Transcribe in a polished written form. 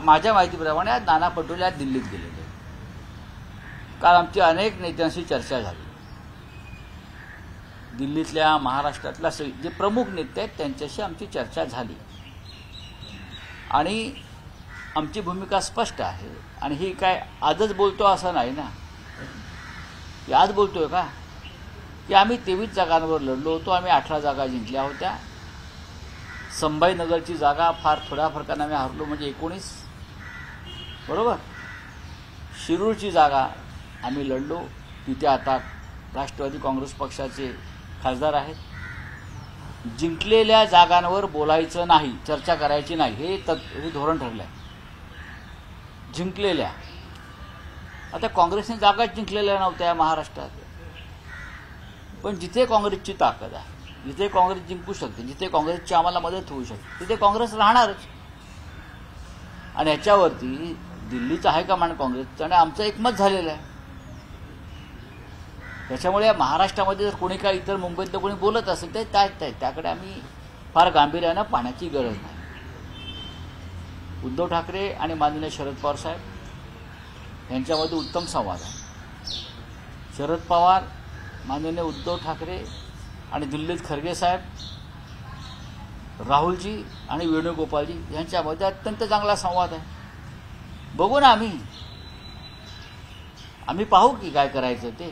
माझ्या माहितीप्रमाणे आज नाना पटोले आज दिल्लीत गेलेले. काल आमची अनेक नेत्यांशी चर्चा झाली. दिल्लीतल्या महाराष्ट्रातल्या जे प्रमुख नेते आहेत त्यांच्याशी आमची चर्चा झाली आणि आमची भूमिका स्पष्ट आहे. आणि ही काय आजच बोलतो असं नाही ना, की आज बोलतोय का, की आम्ही 23 जागांवर लढलो होतो. आम्ही 18 जागा जिंकल्या होत्या. संभाजीनगरची जागा फार थोड्या फरकाने आम्ही हरलो, म्हणजे 19 बरोबर. शिरूरची जागा आम्ही लढलो, तिथे आता राष्ट्रवादी काँग्रेस पक्षाचे खासदार आहेत. जिंकलेल्या जागांवर बोलायचं नाही, चर्चा करायची नाही, हे धोरण ठरलं आहे. जिंकलेल्या, आता काँग्रेसने जागाच जिंकलेल्या नव्हत्या महाराष्ट्रात, पण जिथे काँग्रेसची ताकद आहे, जिथे काँग्रेस जिंकू शकते, जिथे काँग्रेसची आम्हाला मदत होऊ शकते, तिथे काँग्रेस राहणारच. आणि ह्याच्यावरती दिल्लीचं हायकमांड काँग्रेसचं आणि आमचं एकमत झालेलं आहे. त्याच्यामुळे महाराष्ट्रामध्ये जर कोणी काय इतर मुंबईतलं कोणी बोलत असेल तर त्याकडे आम्ही फार गांभीर्यानं पाहण्याची गरज नाही. उद्धव ठाकरे आणि माननीय शरद पवार साहेब यांच्यामध्ये उत्तम संवाद आहे. शरद पवार, माननीय उद्धव ठाकरे आणि दिल्लीत खरगे साहेब, राहुलजी आणि वेणुगोपालजी यांच्यामध्ये अत्यंत चांगला संवाद आहे. बघू ना, आम्ही पाहू की काय करायचं ते.